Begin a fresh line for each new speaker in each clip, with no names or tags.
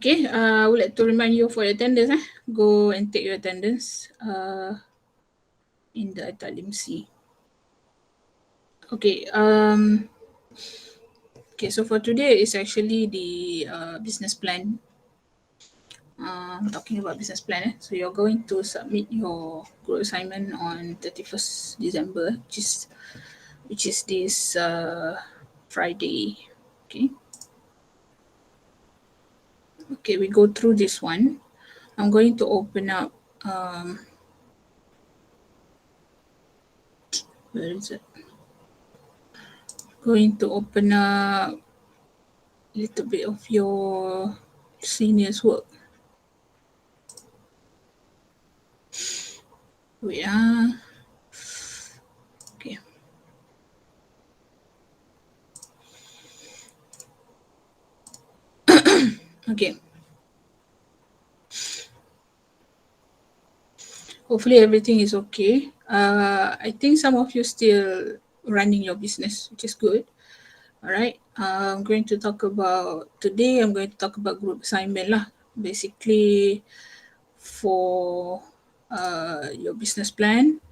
Okay, I would like to remind you for your attendance. Go and take your attendance in the Talim C. Okay, so for today is actually the business plan. Talking about business plan. So you're going to submit your group assignment on 31st December, which is this Friday. Okay. Okay, we go through this one. I'm going to open up where is it? Going to open up a little bit of your seniors work. Wait, okay. Okay. Hopefully everything is okay. I think some of you still running your business, which is good. All right. I'm going to talk about today. I'm going to talk about group assignment lah. Basically, for your business plan.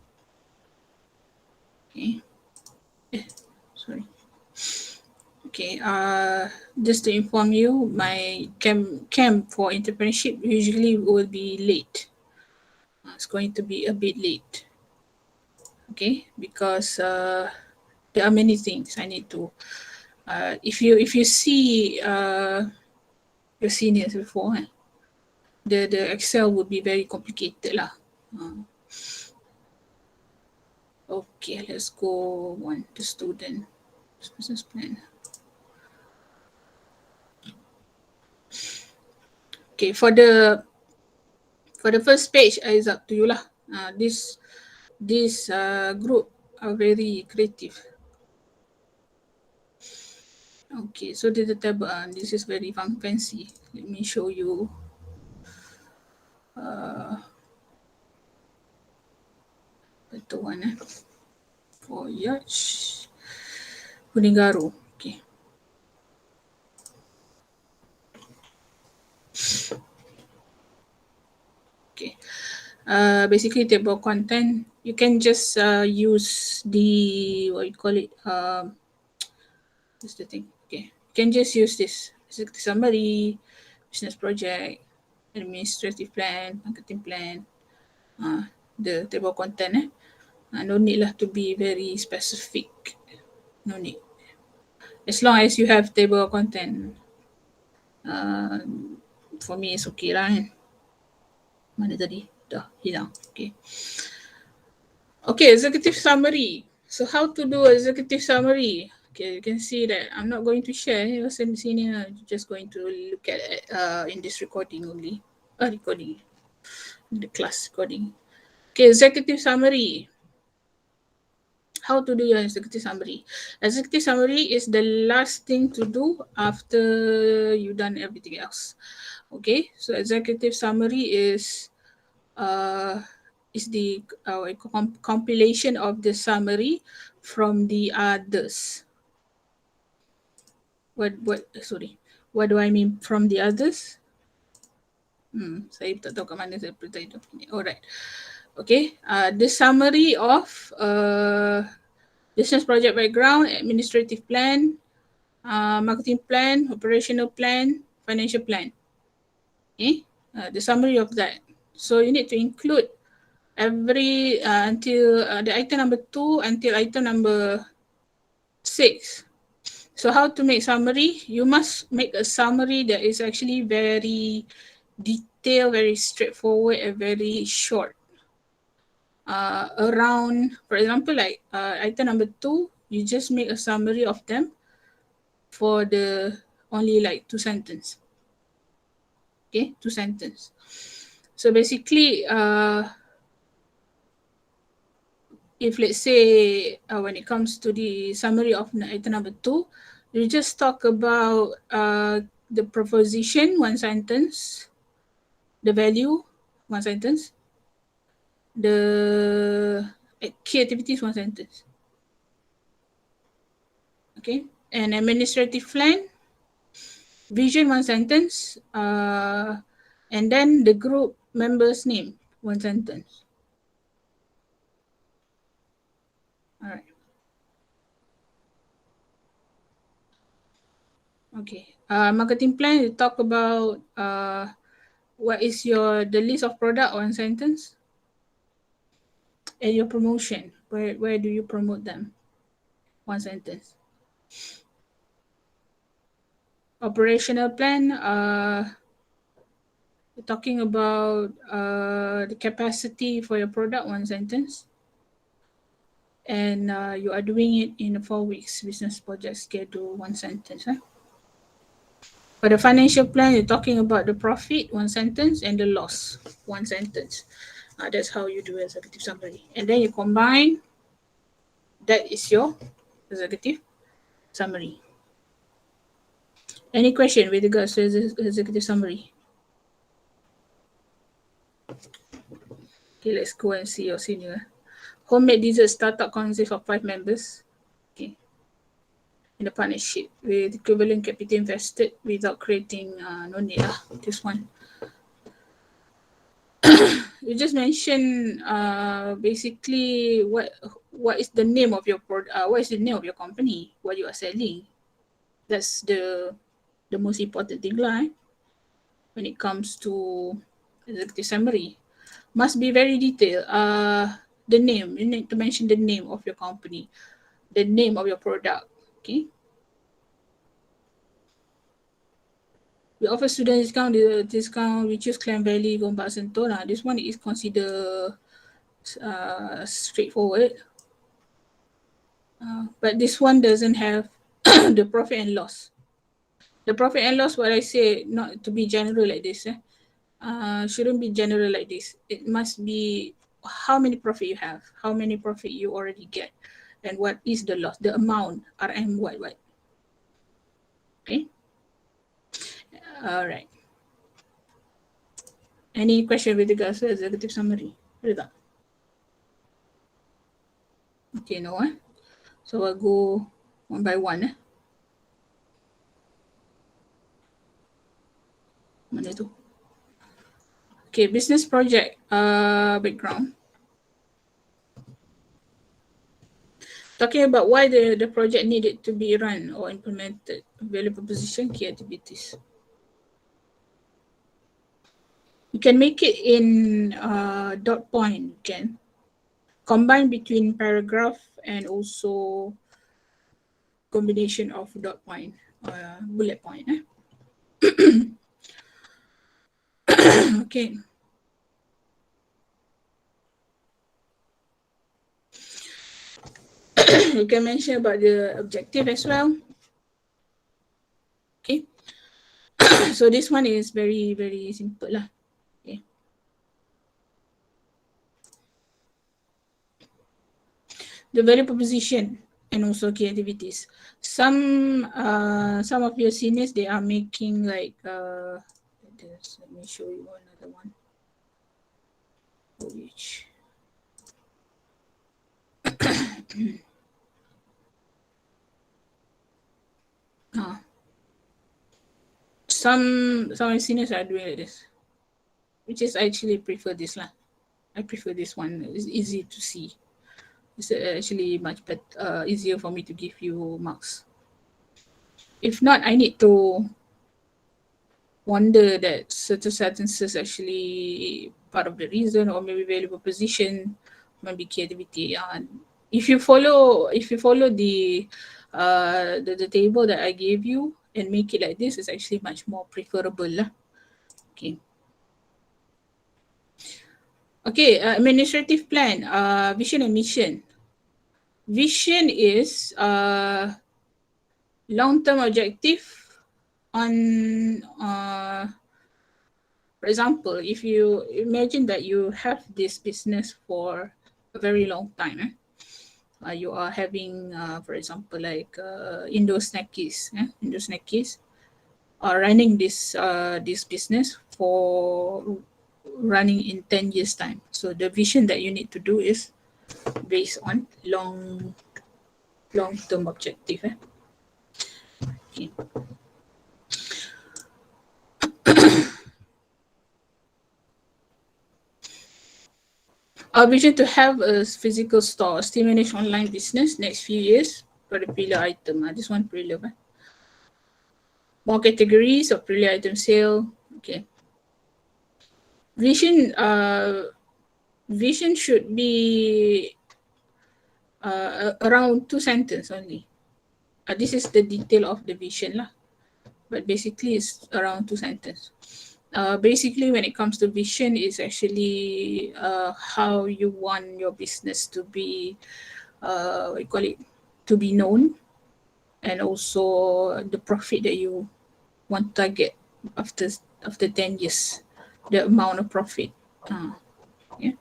Okay. Sorry. Okay. Just to inform you, my camp for entrepreneurship usually will be late. It's going to be a bit late. Okay, because there are many things I need to. If you see your seniors before, the Excel would be very complicated lah. Okay, let's go one to student business plan. Okay, for the first page is up to you lah. This group are very creative. Okay, so the table, this is very fancy. Let me show you. Betul one Voyage Kuningaro. Okay. Okay. Basically table of content, you can just use the what you call it, what's the thing? Okay, you can just use this summary, business project, administrative plan, marketing plan, the table of content. No need lah to be very specific. No need. As long as you have table of content, for me it's okay lah. Mana tadi? Dah hilang. Okay. Okay, executive summary. So how to do executive summary? Okay, you can see that I'm not going to share. You're senior, just going to look at it in this recording only. Recording. The class recording. Okay, executive summary. How to do your executive summary? Executive summary is the last thing to do after you've done everything else. Okay, so executive summary is the compilation of the summary from the others. What do I mean from the others? Saya tak tahu kat mana saya letak itu. Alright. Okay. The summary of business project background, administrative plan, marketing plan, operational plan, financial plan. Okay. The summary of that. So you need to include every until the item number 2 until item number 6. So how to make summary? You must make a summary that is actually very detailed, very straightforward, and very short. Around, for example, like item number 2, you just make a summary of them for the only like 2 sentences. Okay, 2 sentences. So basically, if let's say when it comes to the summary of item number 2, you just talk about the proposition, 1 sentence, the value, 1 sentence, the key activities, 1 sentence. Okay, and administrative plan, Vision, one sentence. And then the group member's name, one sentence. All right. Okay. Marketing plan, you talk about what is the list of product, one sentence. And your promotion, where do you promote them? One sentence. Operational plan, you're talking about the capacity for your product, one sentence. And you are doing it in a 4 weeks business project schedule, one sentence. Huh? For the financial plan, you're talking about the profit, one sentence, and the loss, one sentence. That's how you do executive summary. And then you combine, that is your executive summary. Any question with regards to executive summary? Okay, let's go and see your senior. Homemade dessert startup consists of 5 members. Okay. In the partnership with equivalent capital invested without creating no need this one. You just mentioned basically what is the name of your product, what is the name of your company, what you are selling. That's the most important thing when it comes to executive summary. Must be very detailed. The name, you need to mention the name of your company, the name of your product. Okay. We offer student discount. The discount we choose Clam Valley, Gombak, Sentul. This one is considered straightforward. But this one doesn't have the profit and loss. The profit and loss, what I say, not to be general like this. Shouldn't be general like this. It must be how many profit you have, how many profit you already get, and what is the loss, the amount, RM, what. Okay. All right. Any question with regards to executive summary? Rida? Okay, no one. So I'll go one by one. Mana tu? Okay, business project background. Talking about why the project needed to be run or implemented, value proposition, key activities. You can make it in dot point, you can combine between paragraph and also combination of dot point, bullet point. Okay. You can mention about the objective as well. Okay. So this one is very, very simple lah. Okay. The value proposition and also key activities. Some of your seniors, they are making like let me show you another one. Which some seniors are doing like this, which is I actually prefer this lah. I prefer this one. It's easy to see. It's actually much better, easier for me to give you marks. If not, I need to wonder that certain sentences actually part of the reason, or maybe valuable position, maybe creativity. If you follow the table that I gave you and make it like this, is actually much more preferable lah. Okay. Okay, administrative plan, vision and mission. Vision is long-term objective on, for example, if you imagine that you have this business for a very long time, you are having, for example, like Indo Snackies, are running this business for running in 10 years time. So the vision that you need to do is based on long-term objective. Okay. Our vision to have a physical store, still manage online business next few years for the pillar item. This one pillar. More categories of pillar item sale. Okay. Vision. Vision should be around 2 sentences only. This is the detail of the vision lah, but basically it's around 2 sentences. Basically, when it comes to vision, is actually how you want your business to be, what you call it, to be known, and also the profit that you want to target after 10 years, the amount of profit. Yeah.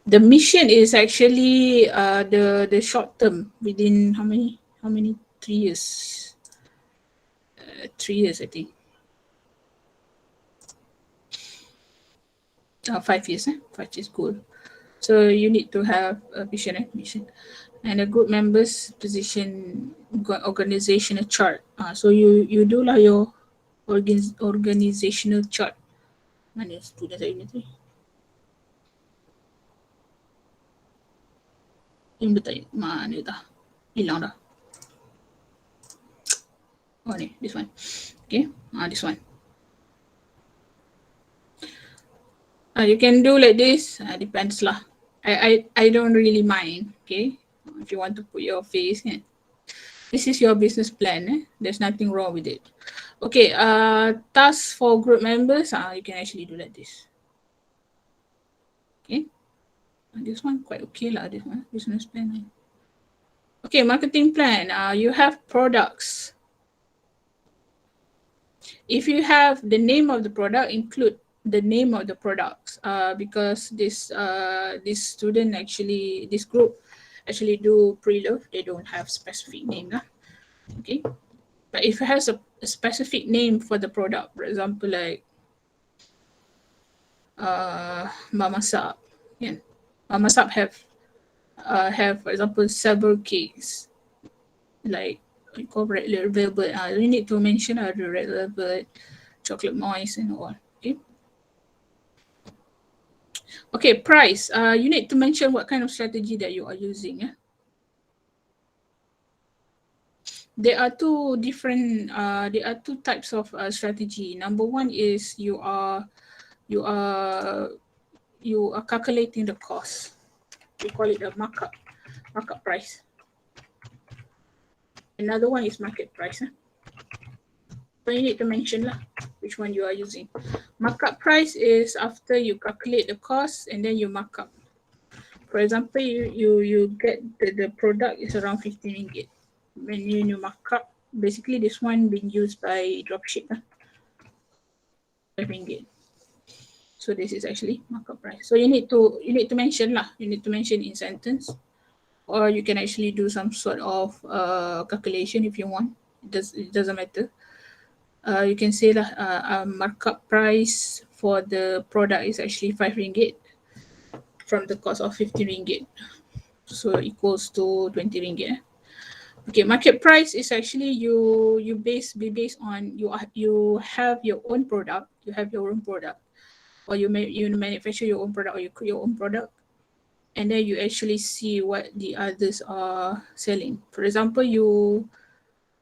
The mission is actually the short term, within how many 3 years, 3 years I think. 5 years, 5 years goal. So you need to have a vision and mission, and a group members position organizational chart. So you do lah your organizational chart. Mana students saya ni? Ini betul. Mana dah? Hilang dah. Oh ni, this one. Okay, this one. You can do like this. Depends lah. I don't really mind. Okay, if you want to put your face, this is your business plan. There's nothing wrong with it. Okay. Tasks for group members. You can actually do like this. Okay. This one quite okay lah. This one business plan. Okay, marketing plan. You have products. If you have the name of the product, include the name of the products, because this student actually, this group actually do pre-love. They don't have specific name lah. Okay, but if it has a specific name for the product, for example like Mamasap, yeah, Mamasap have for example several cakes like red velvet. You need to mention the red velvet, chocolate moist, and all. Okay. Okay, price. You need to mention what kind of strategy that you are using. Yeah. There are two different. There are two types of strategy. Number one is you are calculating the cost. We call it a markup price. Another one is market price. So you need to mention lah which one you are using. Markup price is after you calculate the cost and then you mark up. For example, you get the product is around 15 ringgit. When you mark up, basically this one being used by dropship, 5 ringgit. So this is actually markup price. So you need to mention lah. You need to mention in sentence, or you can actually do some sort of calculation if you want. It doesn't matter. You can say lah, markup price for the product is actually 5 ringgit from the cost of 15 ringgit. So equals to 20 ringgit. Okay, market price is actually you be based on you have your own product, or you manufacture your own product, or you create your own product, and then you actually see what the others are selling. For example, you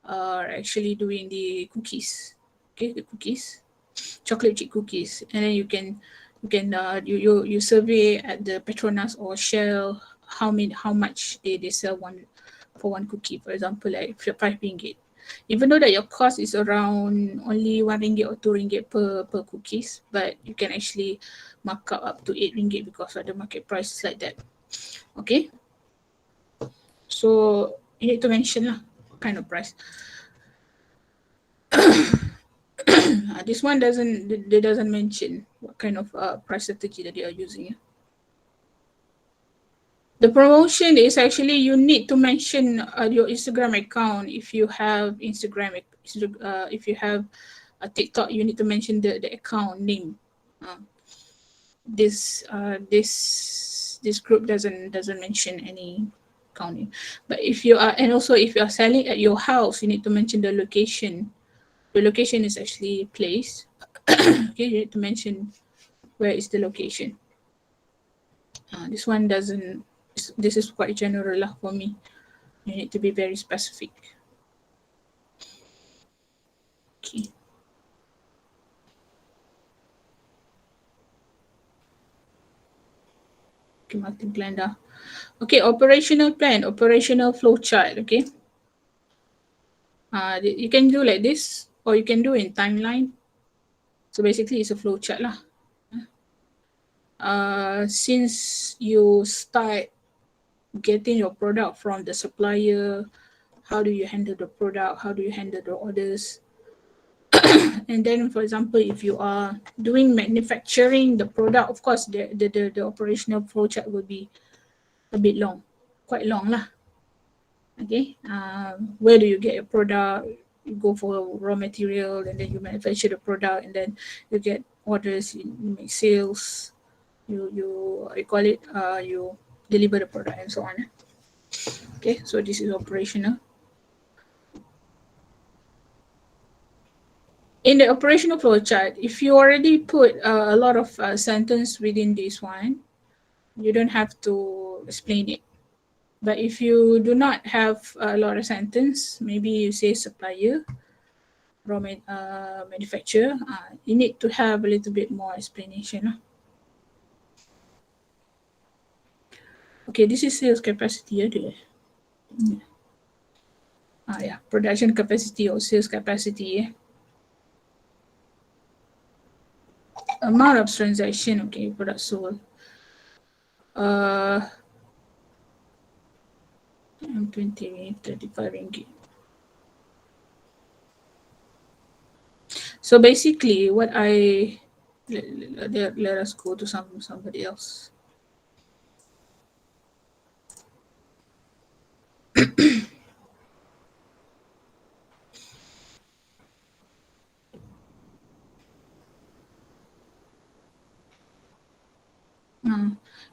are actually doing the cookies, okay, the cookies, chocolate chip cookies, and then you survey at the Petronas or Shell how much they sell for one cookie, for example, like 5 ringgit. Even though that your cost is around only 1 ringgit or 2 ringgit per cookies, but you can actually mark up to 8 ringgit because of the market price is like that. Okay, so you need to mention lah what kind of price. This one doesn't mention what kind of price strategy that they are using. The promotion is actually you need to mention your Instagram account. If you have Instagram, if you have a TikTok, you need to mention the account name. This group doesn't mention any account name. But if you are, and also if you are selling at your house, you need to mention the location The location is actually place. Okay, you need to mention where is the location. This one doesn't, this is quite general lah for me. You need to be very specific. Okay. Okay, marketing plan dah. Okay, operational plan, operational flow chart. Okay. You can do like this, or you can do in timeline. So basically, it's a flow chart lah. Since you start getting your product from the supplier, how do you handle the product? How do you handle the orders? And then, for example, if you are doing manufacturing the product, of course, the operational flow chart will be a bit long, quite long lah. Okay, where do you get your product? You go for raw material, and then you manufacture the product, and then you get orders, you make sales, you call it, you deliver the product and so on. Okay, so this is operational. In the operational flow chart, if you already put a lot of sentence within this one, you don't have to explain it. But if you do not have a lot of sentence, maybe you say supplier, manufacturer, you need to have a little bit more explanation. Okay, this is sales capacity. Yeah, production capacity or sales capacity. Amount of transaction, okay, product sold. 20, 35 ringgit. So basically, what let us go to somebody else.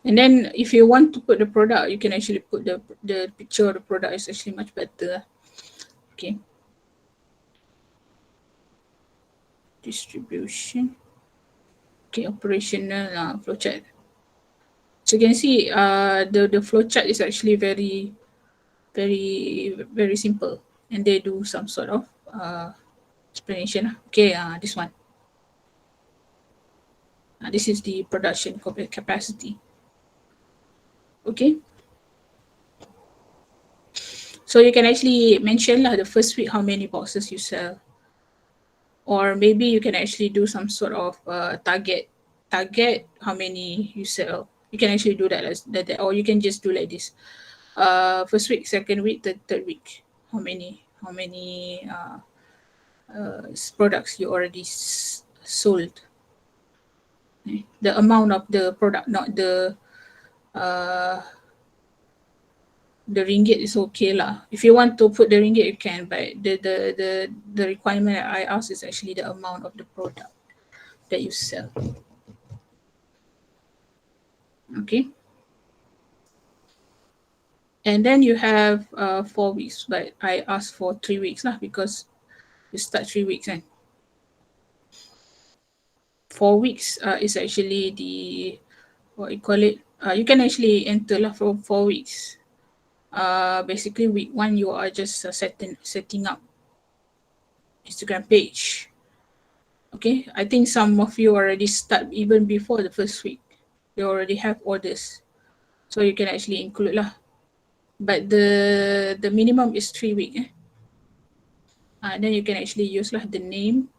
And then if you want to put the product, you can actually put the picture of the product is actually much better. Okay. Distribution. Okay, operational flowchart. So you can see the flowchart is actually very, very, very simple, and they do some sort of explanation. Okay, this one. This is the production capacity. Okay. So you can actually mention the first week how many boxes you sell, or maybe you can actually do some sort of target how many you sell. You can actually do that or you can just do like this. First week, second week, third week, how many products you already sold. The amount of the product, not the ringgit is okay lah. If you want to put the ringgit, you can, but the requirement I ask is actually the amount of the product that you sell. Okay. And then you have 4 weeks, but I asked for 3 weeks lah because you start 3 weeks and 4 weeks is actually the, what you call it, you can actually enter lah for 4 weeks. Basically week 1 you are just setting up Instagram page. Okay, I think some of you already start even before the first week. You already have orders, so you can actually include lah. But the minimum is 3 weeks. Then you can actually use lah the name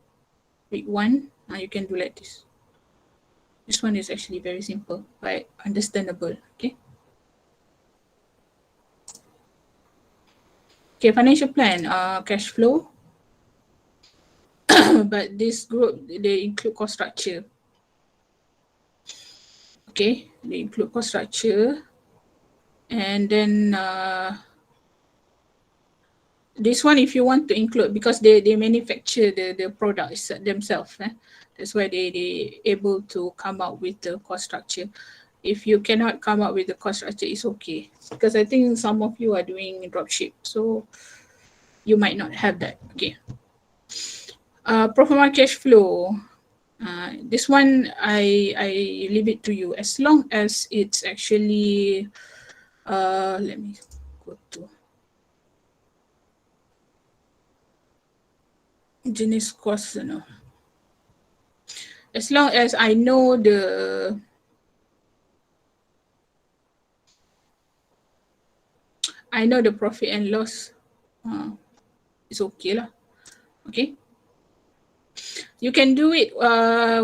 week 1. You can do like this. This one is actually very simple but understandable. Okay. Okay, financial plan, cash flow. But this group, they include cost structure. Okay, they include cost structure. And then this one, if you want to include, because they manufacture the products themselves. That's why they able to come up with the cost structure. If you cannot come up with the cost structure, it's okay. Because I think some of you are doing dropship, so you might not have that. Okay. Pro forma cash flow. This one I leave it to you. As long as it's actually, let me go to jenis cost. No. As long as I know the profit and loss, it's okay lah. Okay. You can do it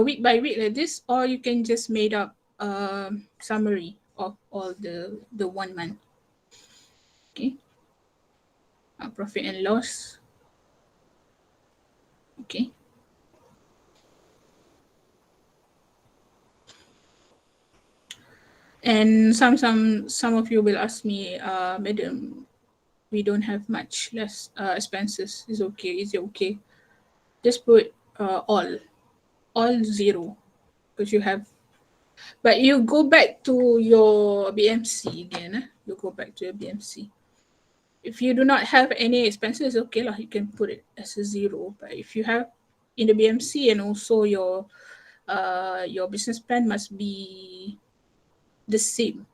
week by week like this, or you can just made up summary of all the 1 month. Okay. Profit and loss. Okay. And some of you will ask me, Madam, we don't have much less expenses. Is okay? Is it okay? Just put all zero, because you have. But you go back to your BMC again. You go back to your BMC. If you do not have any expenses, okay lah, you can put it as a zero. But if you have in the BMC, and also your business plan must be the same.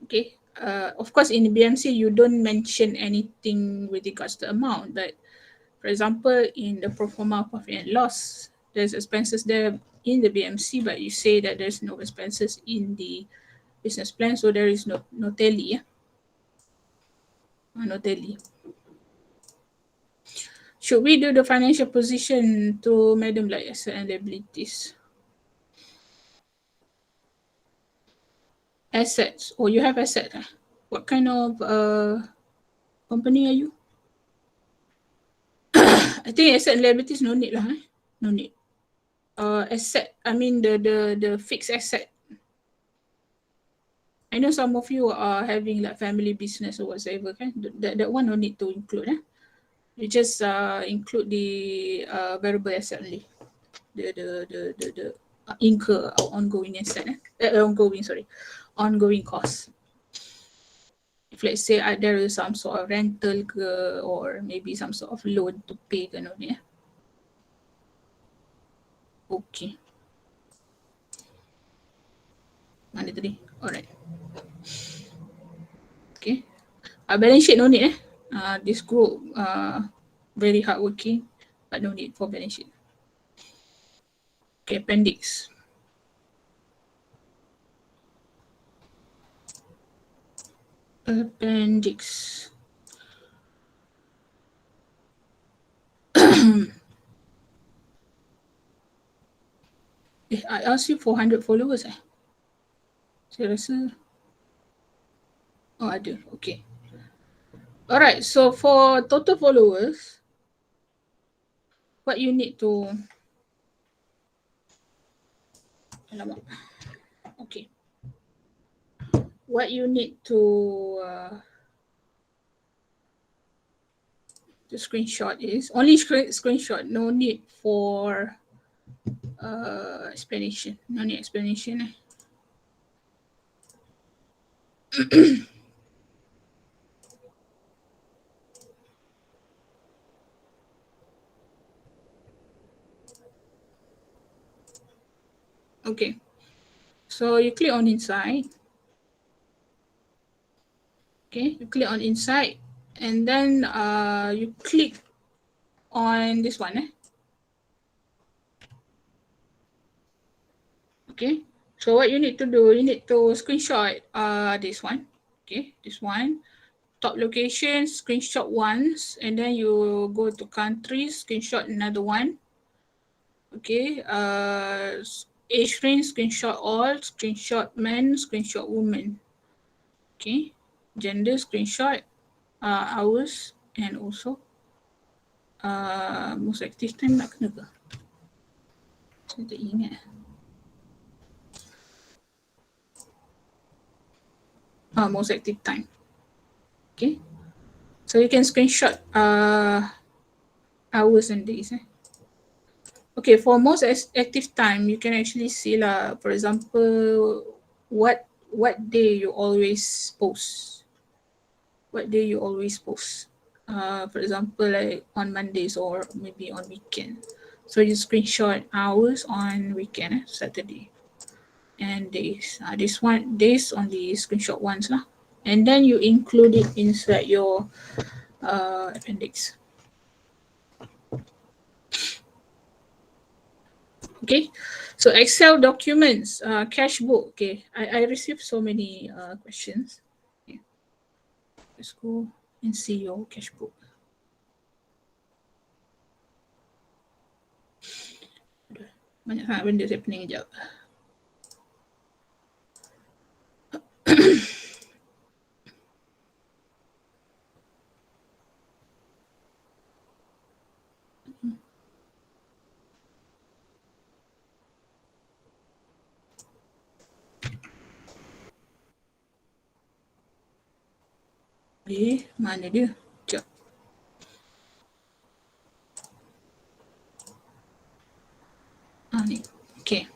Okay. Of course, in the BMC, you don't mention anything with regards to amount. But for example, in the pro forma profit and loss, there's expenses there in the BMC, but you say that there's no expenses in the business plan, so there is no tally. Yeah? No tally. Should we do the financial position to Madam like asset and liabilities? Assets. Oh, you have asset. What kind of company are you? I think asset and liabilities no need lah. No need. Asset, I mean the fixed asset. I know some of you are having like family business or whatever, kan? That one no need to include. You just include the variable asset only. The incur ongoing asset. Ongoing cost. If let's say there is some sort of rental or maybe some sort of loan to pay kan only. Okay. Mana tadi? Alright. Okay. Balance sheet no need. This group very hardworking, but no need for balance sheet. Okay, appendix. Appendix. I asked you 400 followers. Saya rasa. Oh, ada. Okay. Alright, so for total followers, what you need to. Alamak. Okay. What you need to the screenshot is only screenshot. No need for explanation. No need explanation. Okay. So you click on inside. Okay, you click on inside, and then you click on this one. Okay, so what you need to do, you need to screenshot this one. Okay, this one. Top location, screenshot once, and then you go to countries, screenshot another one. Okay, age range, screenshot all, screenshot men, screenshot women. Okay, gender, screenshot, hours, and also most active time nak kena ke? Saya tak ingat. Most active time. Okay. So you can screenshot hours and days. Okay, for most active time, you can actually see lah, for example, what day you always post. What day you always post. for example, like on Mondays or maybe on weekend. So you screenshot hours on weekend, Saturday, and days. This one days only screenshot once lah, and then you include it inside your appendix. Okay, so Excel documents, cash book. Okay, I received so many questions. Okay. Let's go and see your cash book. Banyak sangat benda saya pening kejap. Mana dia? Sekejap. Ni. Okay.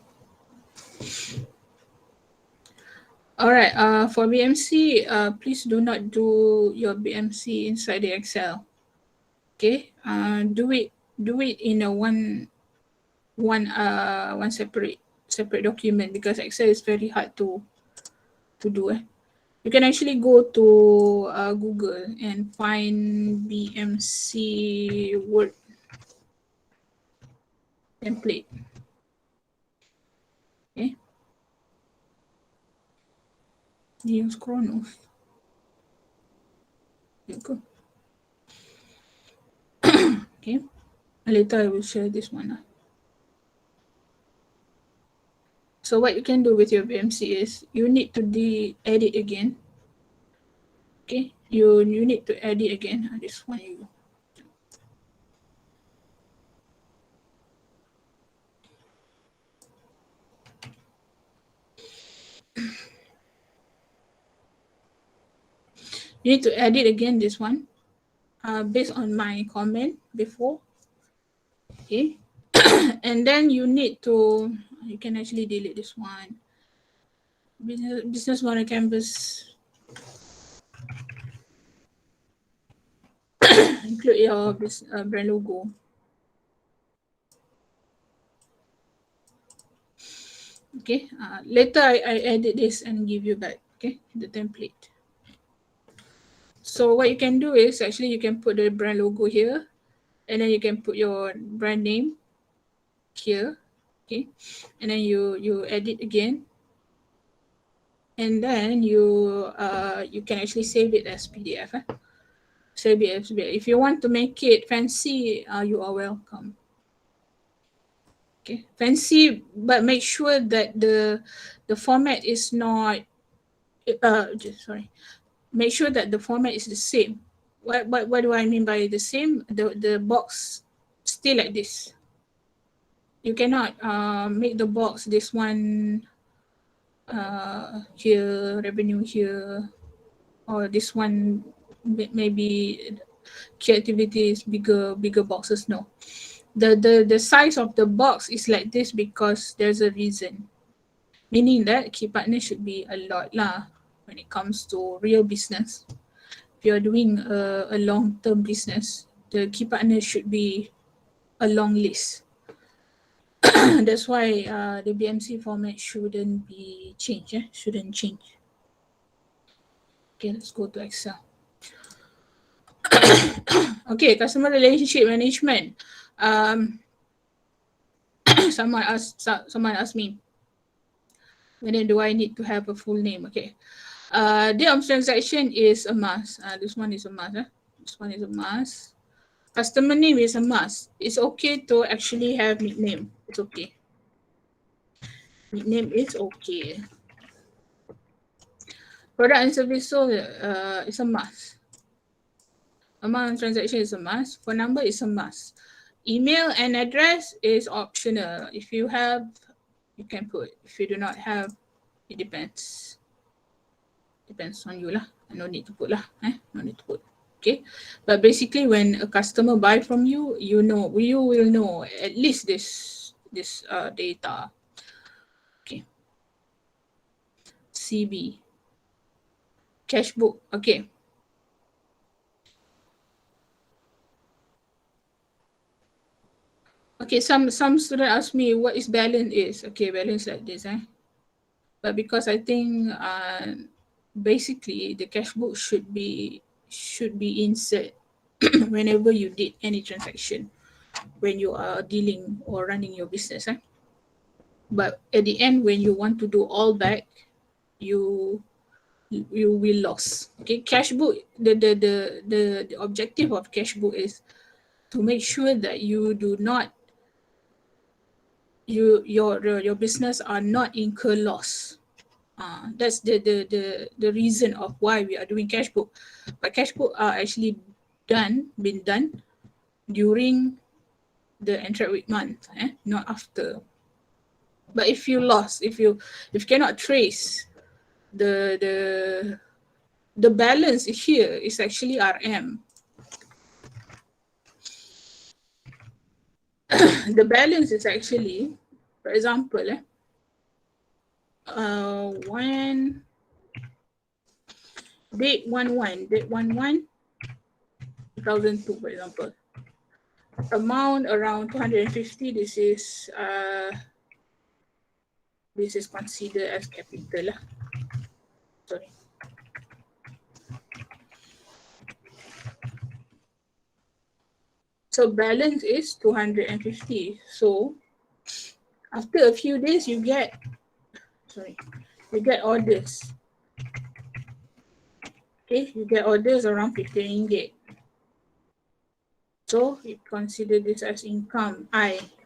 Alright, for BMC, please do not do your BMC inside the Excel. Okay, do it in a one separate document, because Excel is very hard to do. You can actually go to Google and find BMC Word template. Okay. Use Chronos. There you go. Okay. Later I will share this one. So what you can do with your BMC is you need to edit again. Okay, you need to edit again. This one you. You need to edit again this one, based on my comment before. Okay, and then you need to. You can actually delete this one. Business model canvas. Include your brand logo. Okay, later I edit this and give you back. Okay, the template. So what you can do is actually you can put the brand logo here, and then you can put your brand name here. Okay, and then you edit again, and then you can actually save it as PDF. Save it as PDF. If you want to make it fancy, you are welcome. Okay, fancy, but make sure that the format is not. Sorry. Make sure that the format is the same. What do I mean by the same? The box still like this. You cannot make the box this one here, revenue here, or this one maybe key activities, bigger boxes. No, the size of the box is like this because there's a reason, meaning that key partner should be a lot lah when it comes to real business. If you're doing a long-term business, the key partner should be a long list. That's why the BMC format shouldn't be changed. Shouldn't change. Okay, let's go to Excel. Okay, customer relationship management. Someone asked me, when do I need to have a full name? Okay. Date of transaction is a must. This one is a must. This one is a must. Customer name is a must. It's okay to actually have nickname. It's okay. Nickname is okay. Product and service sold is a must. Amount of transaction is a must. Phone number is a must. Email and address is optional. If you have, you can put. If you do not have, it depends. Depends on you lah. No need to put lah. No need to put. Okay. But basically, when a customer buy from you, you will know at least this data. Okay. CB. Cash book. Okay. Okay, some student ask me what is balance is. Okay, balance like this, but because I think basically the cash book should be insert whenever you did any transaction when you are dealing or running your business, but at the end when you want to do all back, you will lose. Okay, cash book, the objective of cash book is to make sure that you do not your business are not incur loss. That's the reason of why we are doing cash book. But cash book are actually been done during the entry week month, not after. But if you lost, if you cannot trace the balance here is actually RM. The balance is actually, for example, when date 2002, for example, amount around 250. This is considered as capital. Sorry. So balance is 250. So after a few days, you get orders. Okay, you get orders around 15 ringgit. So you consider this as income.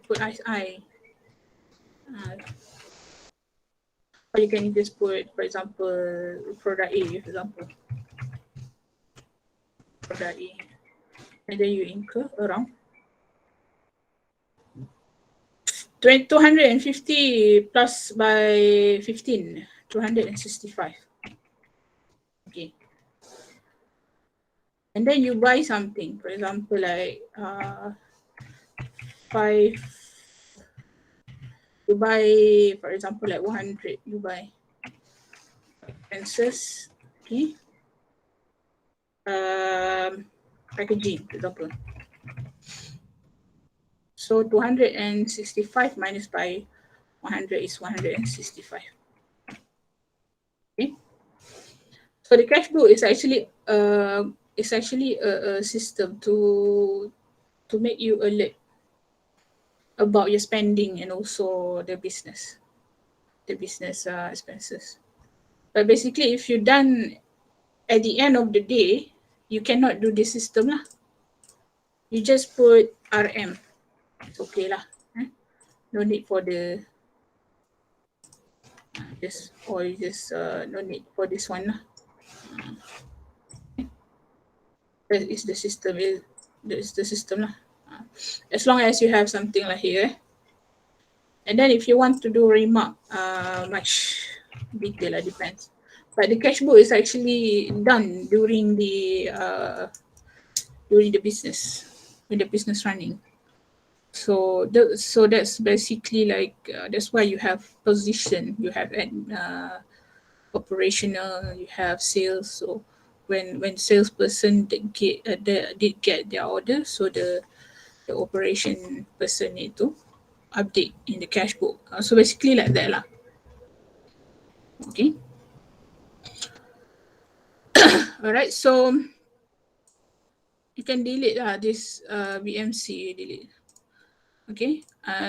Put as I. Or you can just put, for example, product A, for example. Product A. And then you incur around 250 plus by 15, 265. Okay. And then you buy something, for example, like 5, you buy, for example, like 100, you buy expenses, okay, packaging, for example. So 265 minus by 100 is 165. Okay. So the cash book is actually a system to make you alert about your spending and also the business expenses. But basically, if you're done at the end of the day, you cannot do this system lah. You just put RM. It's okay lah. No need for the no need for this one lah. That is the system. That is the system lah. As long as you have something like here. And then if you want to do remark, much detail, depends. But the cash book is actually done during the business, when the business running. So that's basically like that's why you have position, you have operational, you have sales. So when salesperson did get their order, so the operation person need to update in the cash book. So basically like that lah. Okay. All right. So you can delete this BMC, delete. Okay.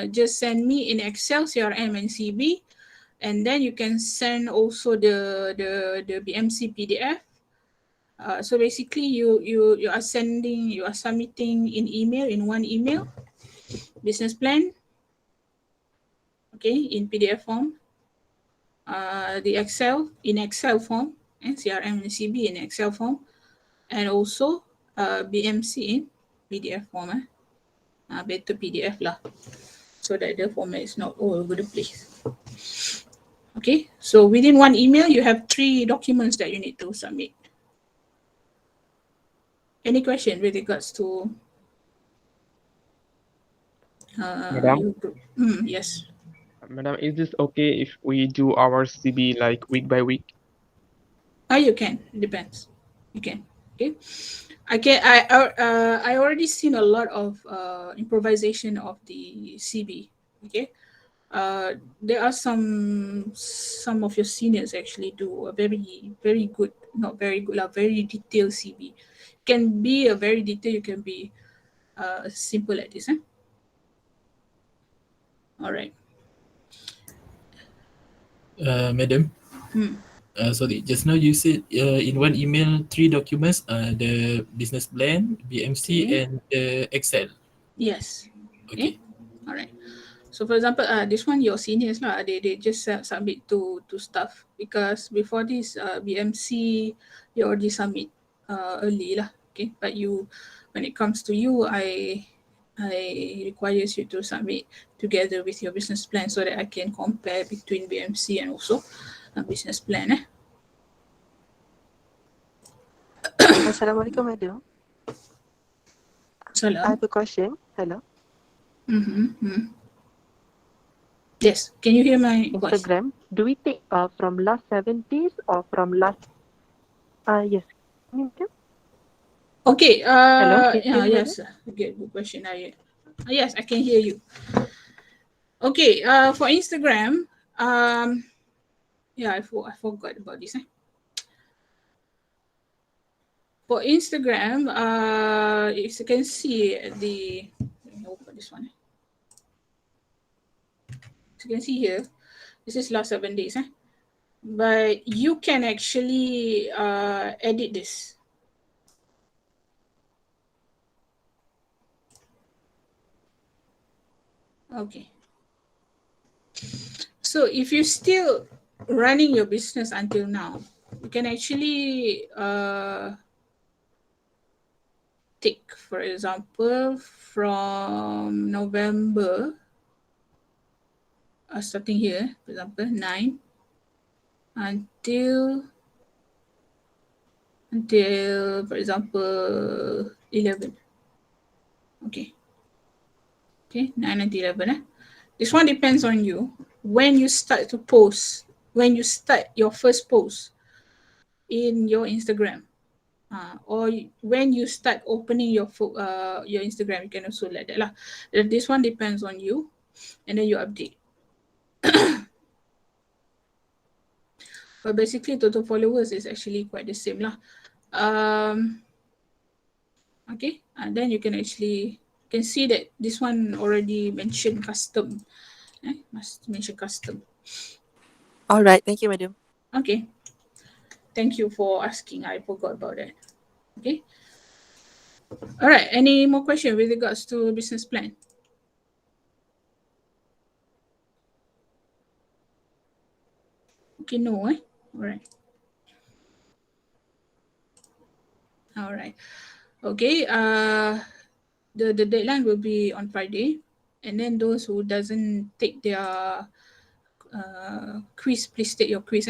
Just send me in Excel, CRM, and CB, and then you can send also the BMC PDF. So basically, you are submitting in email, in one email, business plan. Okay, in PDF form. The Excel in Excel form, and CRM and CB in Excel form, and also BMC in PDF form. Better PDF lah, so that the format is not all over the place. Okay, so within one email, you have 3 documents that you need to submit. Any question with regards to?
Madam?
Yes.
Madam, is this okay if we do our CB like week by week?
You can. Depends. You can. Okay, I already seen a lot of improvisation of the CB. Okay, there are some of your seniors actually do a very good, not very good, very detailed CB. Can be a very detailed, you can be simple like this. All right.
Madam,
Hmm.
sorry, just now you said in one email 3 documents, the business plan, BMC,
Okay.
and the Excel.
Yes. Okay.
Okay.
All right. So for example, this one your seniors lah, they just submit to staff, because before this BMC you already submit early lah. Okay, but you, when it comes to you, I requires you to submit together with your business plan so that I can compare between BMC and also business plan.
Assalamualaikum, madam. I
Salam.
have a question. Hello.
Mm-hmm. Yes. Can you hear my voice?
Instagram. Do we take from last 7 days or from last? Yes. Can you hear?
Okay.
Hello. Can you
Yeah.
hear me, madam?
Yes. Okay. Good question. Yes, I can hear you. Okay. For Instagram, yeah, I forgot about this. For Instagram, as you can see the, let me open this one. As you can see here, this is last 7 days. But you can actually edit this. Okay. So if you're still running your business until now, you can actually take, for example, from November, starting here, for example, 9 until for example 11. Okay, 9 until 11. This one depends on you. When you start to post, when you start your first post in your Instagram, or when you start opening your Instagram, you can also like that lah. This one depends on you, and then you update. But basically, total followers is actually quite the same lah. Okay, and then you can actually see that this one already mentioned custom. Must mention custom.
All right. Thank you, madam.
Okay. Thank you for asking. I forgot about that. Okay. All right. Any more question with regards to business plan? Okay, no, All right. All right. Okay. The deadline will be on Friday, and then those who doesn't take their quiz, please take your quiz.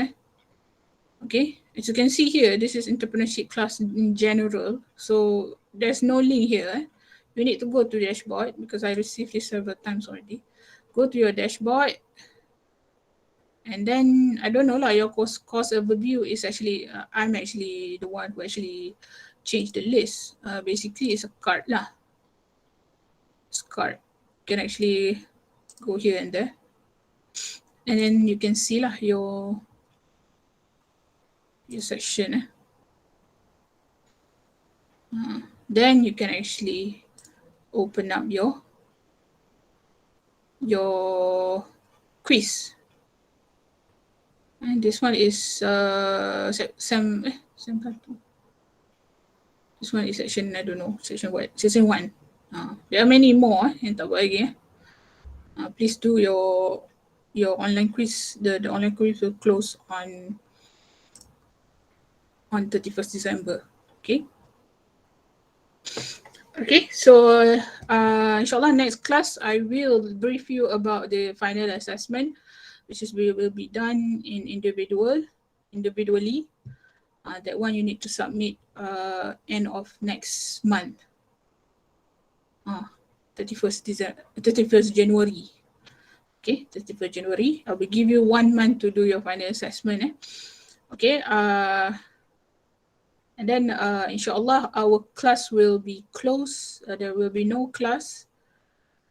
Okay, as you can see here, this is entrepreneurship class in general. So there's no link here. You need to go to the dashboard, because I received this several times already. Go to your dashboard, and then I don't know lah, your course overview is actually, I'm actually the one who actually changed the list. Basically, it's a card lah. It's card. You can actually go here and there, and then you can see lah your section. Then you can actually open up your quiz. And this one is sem 1. This one is section, I don't know, section what? Section 1. There are many more yang tak buat lagi. Please do your online quiz. The online quiz will close on 31st December. Okay. Okay, so inshallah next class I will brief you about the final assessment, which is will be done in individually. That one you need to submit end of next month. 31st January. Okay, 31st January. I will give you 1 month to do your final assessment. Okay. And then inshallah our class will be closed. There will be no class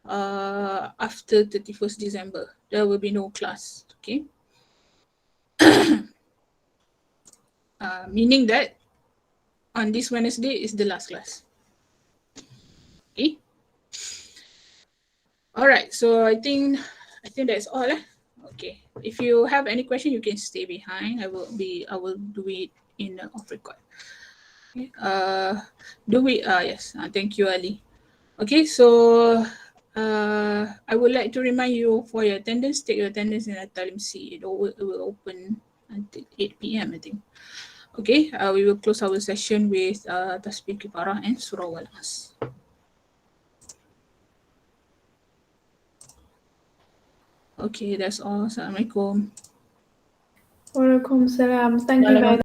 after 31st December. There will be no class. Okay. Meaning that on this Wednesday is the last class. Okay. All right. So I think that's all. Okay. If you have any question, you can stay behind. I will do it in off record. Okay. Yes. Thank you, Ali. Okay. So I would like to remind you for your attendance. Take your attendance in Talim C. It will open until 8 p.m. I think. Okay. We will close our session with Tasbih Kifarah and Surah Wal-As. Okay, that's all. Assalamualaikum.
Waalaikumsalam. Thank you very